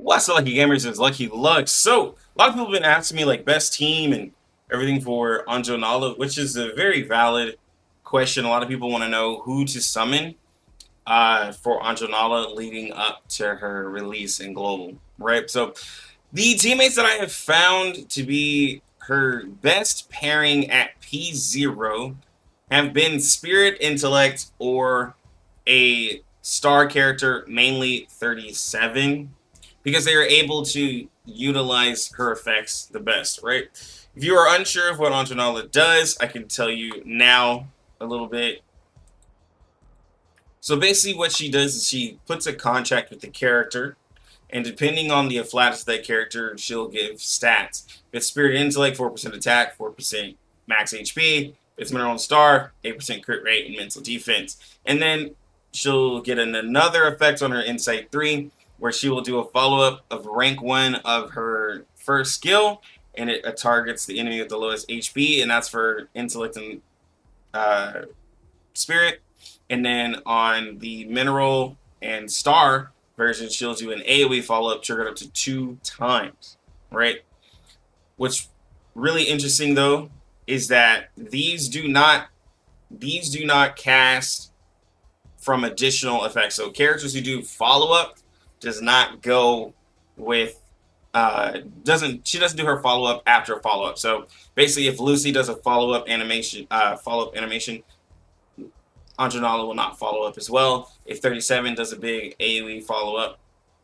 What's up, Lucky Gamers? It's Lucky Luck. So, a lot of people have been asking me, like, best team and everything for Anjo Nala, which is a very valid question. A lot of people want to know who to summon for Anjo Nala leading up to her release in Global, right? So, the teammates that I have found to be her best pairing at P0 have been Spirit, Intellect, or a star character, mainly 37, because they are able to utilize her effects the best, right? If you are unsure of what Anjo Nala does, I can tell you now a little bit. So basically what she does is she puts a contract with the character, and depending on the flatness of that character, she'll give stats. If it's Spirit Intellect, 4% attack, 4% max HP. If it's Mineral Star, 8% crit rate and mental defense. And then she'll get another effect on her Insight 3, where she will do a follow-up of rank 1 of her first skill, and it targets the enemy with the lowest HP, and that's for Intellect and Spirit. And then on the Mineral and Star version, she'll do an AoE follow-up triggered up to 2 times, right? What's really interesting, though, is that these do not cast from additional effects. So characters who do follow-up does not go with she doesn't do her follow-up after a follow-up. So basically, if Lucy does a follow-up animation, Anjo Nala will not follow up as well. If 37 does a big AoE follow-up,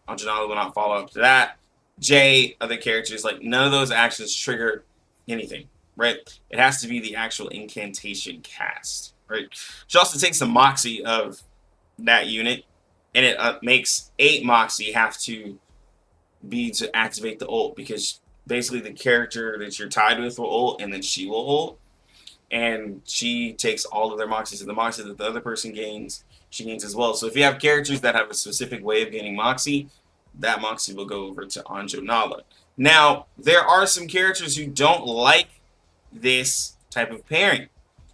Anjo Nala will not follow up to that. J, other characters, like none of those actions trigger anything, right? It has to be the actual incantation cast, right? She also takes the Moxie of that unit, and it makes 8 Moxie have to be to activate the ult, because basically the character that you're tied with will ult, and then she will ult. And she takes all of their Moxies, and the Moxie that the other person gains, she gains as well. So if you have characters that have a specific way of gaining Moxie, that Moxie will go over to Anjo Nala. Now, there are some characters who don't like this type of pairing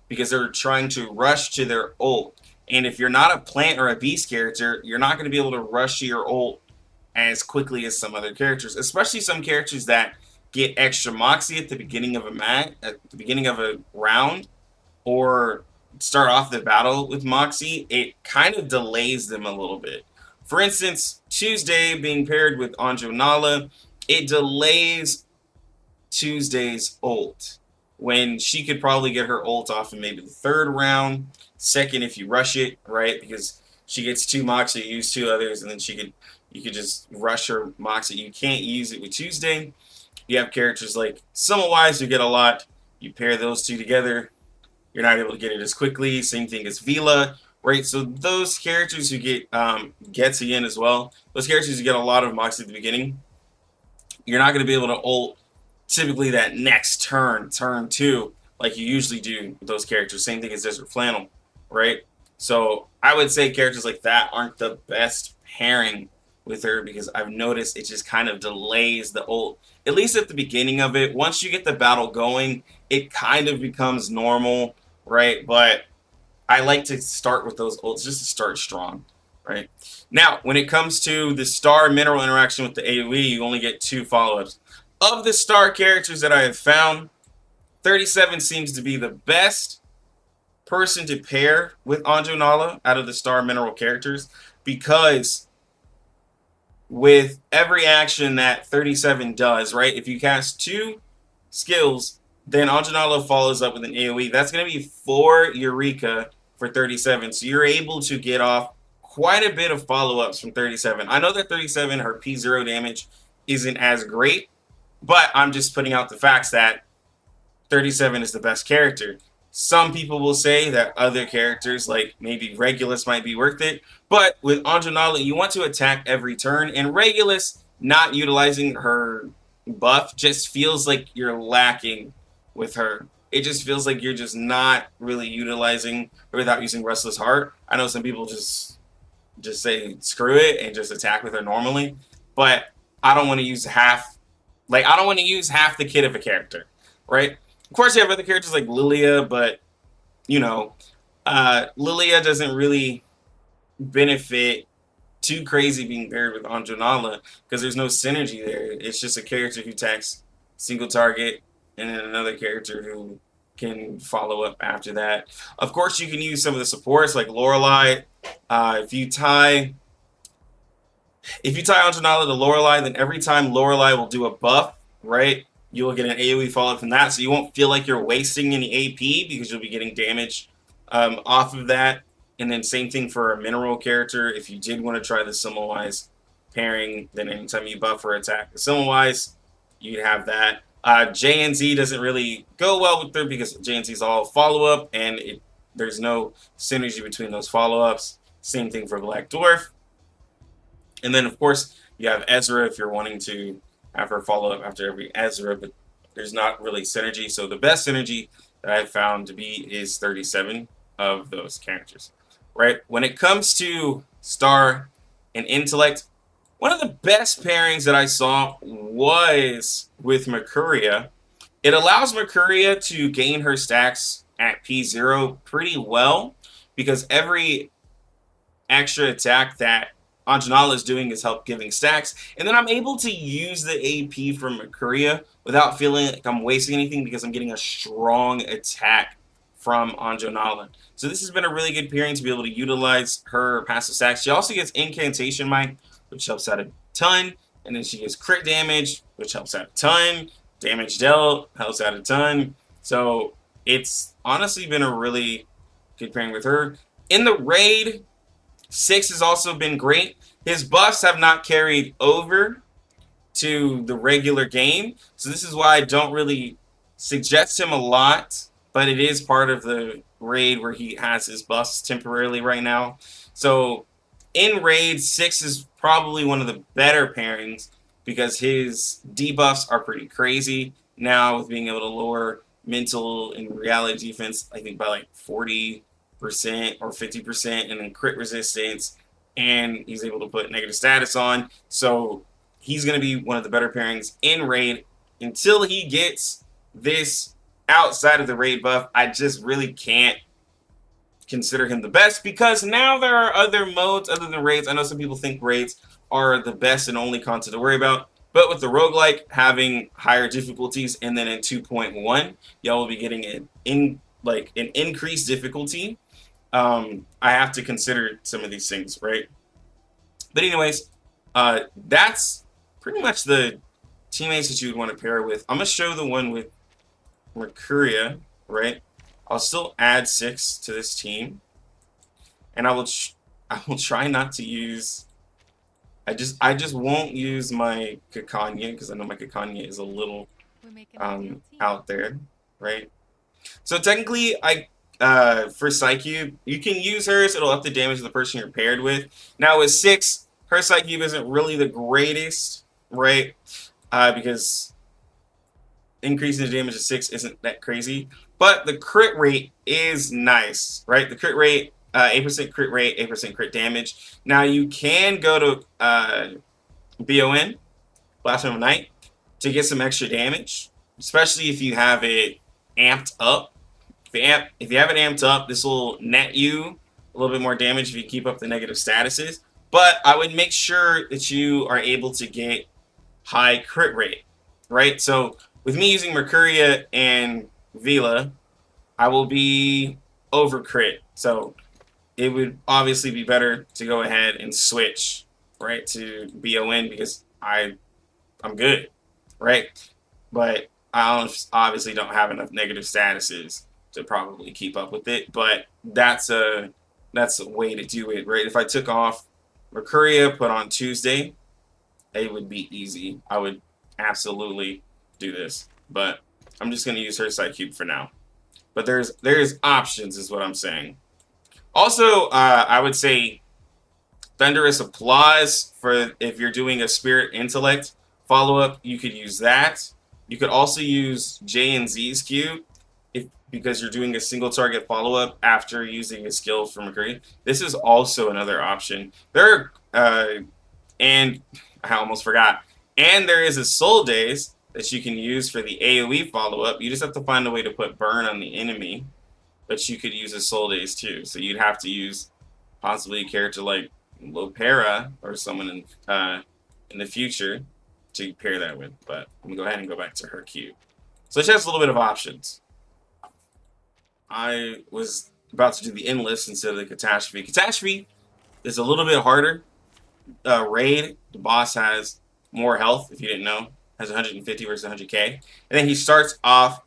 because they're trying to rush to their ult. And if you're not a plant or a beast character, you're not going to be able to rush to your ult as quickly as some other characters, especially some characters that get extra Moxie at the beginning of a round, or start off the battle with Moxie. It kind of delays them a little bit. For instance, Tuesday being paired with Anjo Nala, it delays Tuesday's ult, when she could probably get her ult off in maybe the 3rd round, 2nd if you rush it, right? Because she gets 2 Moxie, you use 2 others, and then you could just rush her Moxie. You can't use it with Tuesday. You have characters like Summawise who get a lot. You pair those two together, you're not able to get it as quickly. Same thing as Vila, right? So those characters who get gets again as well, those characters who get a lot of Moxie at the beginning, you're not going to be able to ult typically that next turn 2, like you usually do with those characters. Same thing as Desert Flannel, right? So I would say characters like that aren't the best pairing with her, because I've noticed it just kind of delays the ult, at least at the beginning of it. Once you get the battle going, it kind of becomes normal, right? But I like to start with those ults just to start strong, right? Now, when it comes to the star mineral interaction with the AoE, you only get 2 follow-ups. Of the star characters that I have found, 37 seems to be the best person to pair with Anjo Nala out of the star mineral characters, because with every action that 37 does, right? If you cast 2 skills, then Anjo Nala follows up with an AoE. That's going to be 4 Eureka for 37. So you're able to get off quite a bit of follow-ups from 37. I know that 37, her P0 damage isn't as great, but I'm just putting out the facts that 37 is the best character. Some people will say that other characters, like maybe Regulus, might be worth it. But with Anjo Nala, you want to attack every turn. And Regulus not utilizing her buff just feels like you're lacking with her. It just feels like you're just not really utilizing her without using Restless Heart. I know some people just say screw it and just attack with her normally. But I don't want to use half. Like, I don't want to use half the kit of a character, right? Of course, you have other characters like Lilia, but, you know, Lilia doesn't really benefit too crazy being paired with Anjo Nala because there's no synergy there. It's just a character who attacks single target and then another character who can follow up after that. Of course, you can use some of the supports like Lorelei. If you tie Anjo Nala to Lorelei, then every time Lorelei will do a buff, right, you will get an AoE follow from that, so you won't feel like you're wasting any AP because you'll be getting damage off of that. And then same thing for a mineral character. If you did want to try the Semmelweis pairing, then anytime you buff or attack the Semmelweis, you'd have that. J and Z doesn't really go well with her because J and Z is all follow-up, and there's no synergy between those follow-ups. Same thing for Black Dwarf. And then, of course, you have Ezra if you're wanting to have her follow up after every Ezra, but there's not really synergy. So the best synergy that I've found to be is 37 of those characters, right? When it comes to Star and Intellect, one of the best pairings that I saw was with Mercuria. It allows Mercuria to gain her stacks at P0 pretty well because every extra attack that Anjo Nala is doing is help giving stacks, and then I'm able to use the AP from Mercuria without feeling like I'm wasting anything because I'm getting a strong attack from Anjo Nala. So this has been a really good pairing to be able to utilize her passive stacks. She also gets Incantation Might, which helps out a ton, and then she gets crit damage, which helps out a ton. Damage dealt helps out a ton. So it's honestly been a really good pairing with her. In the raid, 6 has also been great. His buffs have not carried over to the regular game, so this is why I don't really suggest him a lot, but it is part of the raid where he has his buffs temporarily right now. So in raid, 6 is probably one of the better pairings because his debuffs are pretty crazy now with being able to lower mental and reality defense, I think by like 40% or 50%, and then crit resistance, and he's able to put negative status on. So he's going to be one of the better pairings in raid until he gets this outside of the raid buff. I just really can't consider him the best because now there are other modes other than raids. I know some people think raids are the best and only content to worry about, but with the roguelike having higher difficulties, and then in 2.1 y'all will be getting an increased difficulty. I have to consider some of these things, right? But anyways, that's pretty much the teammates that you would want to pair with. I'm gonna show the one with Mercuria, right? I'll still add 6 to this team, and I will try not to use. I just won't use my Kakanya because I know my Kakanya is a little out there, right? So technically, for Psychube, you can use hers. It'll up the damage of the person you're paired with. Now with 6, her Psychube isn't really the greatest, right? Because increasing the damage of 6 isn't that crazy. But the crit rate is nice, right? The crit rate, 8% crit rate, 8% crit damage. Now you can go to BON, Blasphemy of Night, to get some extra damage, especially if you have it amped up. If you have it amped up, this will net you a little bit more damage if you keep up the negative statuses. But I would make sure that you are able to get high crit rate, right? So with me using Mercuria and Vila, I will be over crit. So it would obviously be better to go ahead and switch, right, to BON because I'm good, right? But I obviously don't have enough negative statuses to probably keep up with it, but that's a way to do it, right? If I took off Mercuria, put on Tuesday, it would be easy. I would absolutely do this, but I'm just going to use her Psychube for now. But there's options is what I'm saying. Also, I would say Thunderous Applause for if you're doing a Spirit Intellect follow-up, you could use that. You could also use J and Z's Q because you're doing a single target follow-up after using a skill from Mercury. This is also another option. And I almost forgot. And there is a Soul Daze that you can use for the AoE follow-up. You just have to find a way to put burn on the enemy. But you could use a Soul Daze too. So you'd have to use possibly a character like Lopera or someone in the future to pair that with. But I'm gonna go ahead and go back to her cube. So she has a little bit of options. I was about to do the endless instead of the catastrophe. Catastrophe is a little bit harder. Raid, the boss has more health, if you didn't know. Has 150 versus 100k. And then he starts off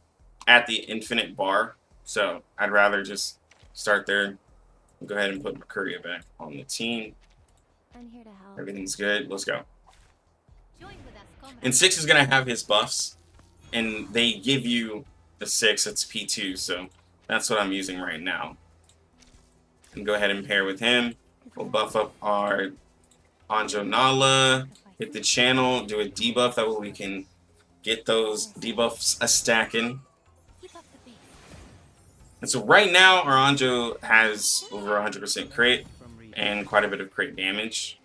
at the infinite bar. So I'd rather just start there. Go ahead and put Mercuria back on the team. I'm here to help. Everything's good. Let's go. Join with us, comrade. And 6 is going to have his buffs. And they give you the 6. It's P2. So that's what I'm using right now. And go ahead and pair with him. We'll buff up our Anjo Nala. Hit the channel. Do a debuff. That way we can get those debuffs a-stacking. Keep up the pace. And so right now, our Anjo has over 100% crit and quite a bit of crit damage.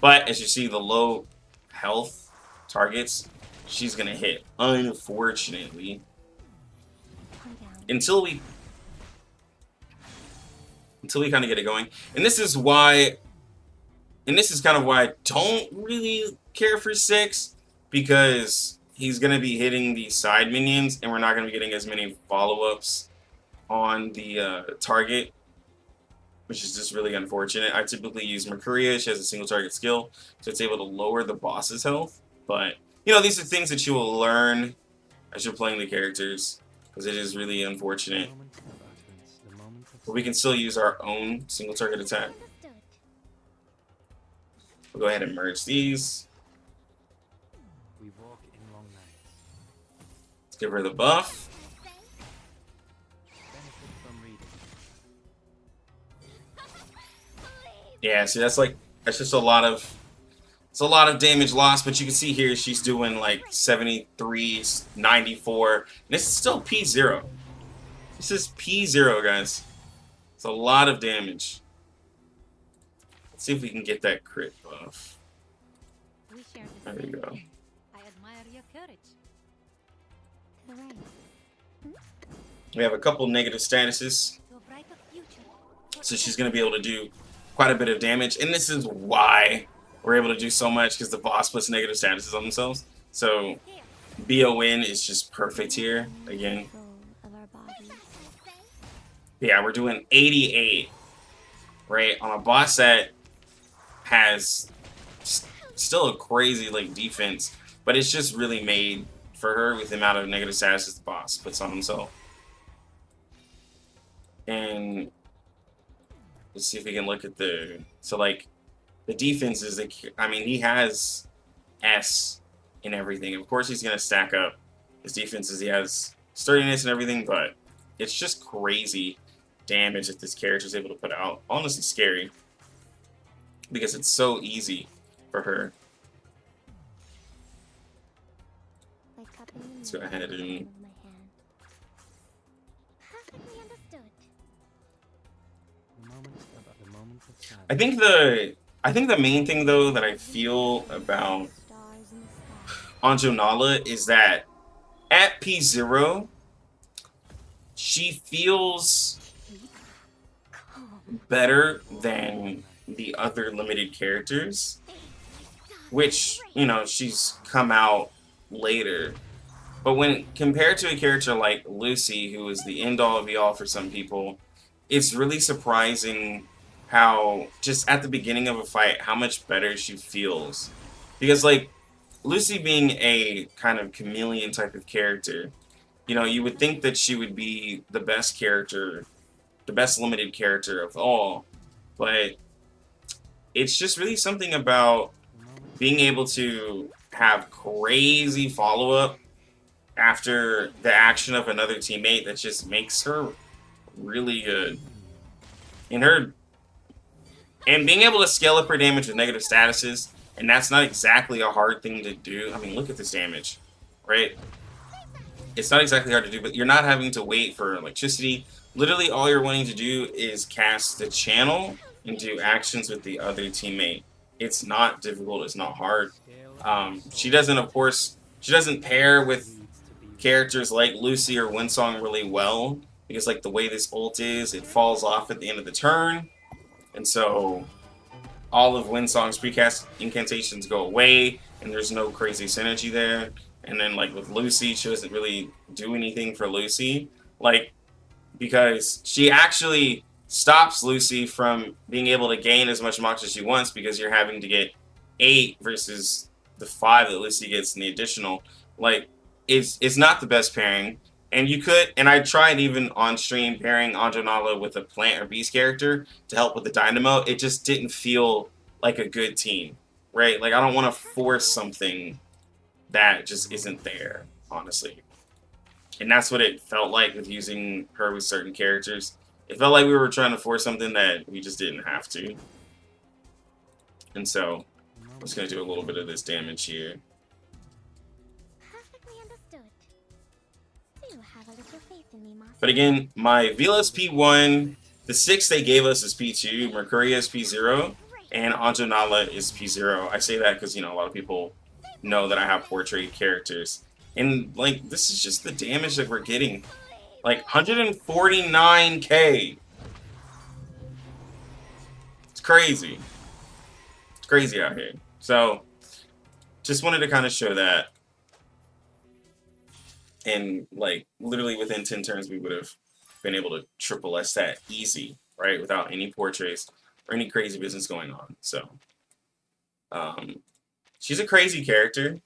But as you see, the low health targets, she's going to hit, unfortunately. Calm down. Until we kind of get it going. And this is why, and this is kind of why I don't really care for 6, because he's going to be hitting the side minions, and we're not going to be getting as many follow-ups on the target, which is just really unfortunate. I typically use Mercuria. She has a single target skill, so it's able to lower the boss's health. But, you know, these are things that you will learn as you're playing the characters, because it is really unfortunate. But we can still use our own single target attack. Understood. We'll go ahead and merge these. We walk in long nights. Let's give her the buff. Benefit from reading. Yeah, see, that's just a lot of damage lost, but you can see here she's doing like 73, 94. And this is still P0. This is P0, guys. It's a lot of damage. Let's see if we can get that crit buff. We share the There we same go. thing. I admire your courage. To the right. We have a couple negative statuses, To a brighter future. so she's going to be able to do quite a bit of damage. And this is why we're able to do so much, because the boss puts negative statuses on themselves. So BON is just perfect here. Again, Control of our bodies. yeah, we're doing 88, right, on a boss that has still a crazy like defense, but it's just really made for her with the amount of negative statuses the boss puts on himself. And let's see if we can look at the, so like the defense is I mean, he has S in everything. Of course he's gonna stack up his defenses. He has sturdiness and everything, but it's just crazy damage that this character is able to put out. Honestly scary, because it's so easy for her. Like cupping Let's go ahead and of my hand. Perfectly understood. The moment of silence. I think the main thing though that I feel about Stars in the sky. Anjo Nala is that at P0 she feels better than the other limited characters, which, you know, she's come out later. But when compared to a character like Lucy, who is the end-all be-all for some people, it's really surprising how, just at the beginning of a fight, how much better she feels. Because, like, Lucy being a kind of chameleon type of character, you know, you would think that she would be the best character, the best limited character of all, but it's just really something about being able to have crazy follow-up after the action of another teammate that just makes her really good. And being able to scale up her damage with negative statuses, and that's not exactly a hard thing to do. I mean, look at this damage, right? It's not exactly hard to do, but you're not having to wait for electricity. Literally, all you're wanting to do is cast the channel and do actions with the other teammate. It's not difficult. It's not hard. She doesn't, of course, she doesn't pair with characters like Lucy or Winsong really well, because like the way this ult is, it falls off at the end of the turn. And so all of Windsong's precast incantations go away, and there's no crazy synergy there. And then like with Lucy, she doesn't really do anything for Lucy, like because she actually stops Lucy from being able to gain as much mox as she wants because you're having to get 8 versus the 5 that Lucy gets in the additional. Like it's not the best pairing. And you could, and I tried even on stream pairing Anjo Nala with a plant or beast character to help with the dynamo. It just didn't feel like a good team, right? Like I don't want to force something that just isn't there, honestly. And that's what it felt like with using her with certain characters. It felt like we were trying to force something that we just didn't have to. And so I'm just going to do a little bit of this damage here. Perfectly understood. Do have a little faith in me, Master. But again, my Vila's P1, the 6 they gave us is P2, Mercuria is P0, and Anjo Nala is P0. I say that because, you know, a lot of people know that I have portrait characters. And, like, this is just the damage that we're getting. Like, 149k. It's crazy. It's crazy out here. So, just wanted to kind of show that. And, like, literally within 10 turns, we would have been able to triple S that easy, right? Without any portraits or any crazy business going on. So, she's a crazy character.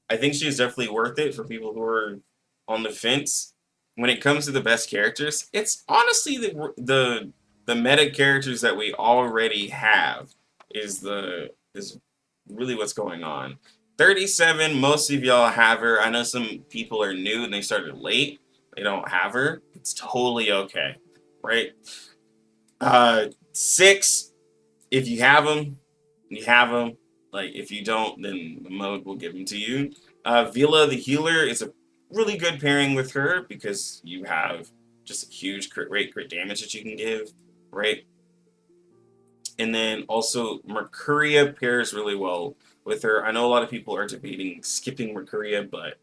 I think she's definitely worth it for people who are on the fence. When it comes to the best characters, it's honestly the meta characters that we already have is really what's going on. 37, most of y'all have her. I know some people are new and they started late. They don't have her. It's totally okay, right? 6, if you have them, you have them. Like, if you don't, then the mode will give them to you. Vila the Healer is a really good pairing with her because you have just a huge crit rate, crit damage that you can give, right? And then also Mercuria pairs really well with her. I know a lot of people are debating skipping Mercuria, but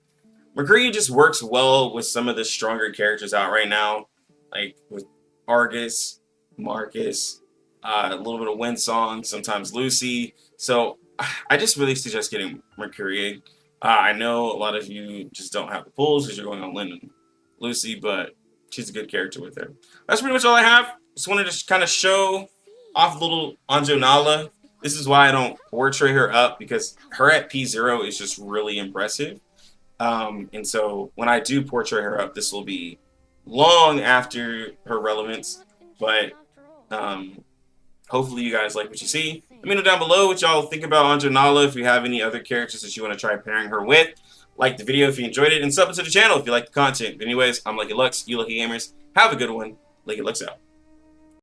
Mercuria just works well with some of the stronger characters out right now, like with Argus, Marcus, a little bit of Windsong, sometimes Lucy. So I just really suggest getting Mercuria. I know a lot of you just don't have the pulls because you're going on Lynn and Lucy, but she's a good character with her. That's pretty much all I have. Just wanted to kind of show off little Anjo Nala. This is why I don't portray her up, because her at P0 is just really impressive. And so when I do portray her up, this will be long after her relevance. But hopefully you guys like what you see. Let me know down below what y'all think about Anjo Nala. If you have any other characters that you want to try pairing her with. Like the video if you enjoyed it, and sub to the channel if you like the content. But anyways, I'm Lucky Lux, you Lucky Gamers. Have a good one. Lucky Lux out.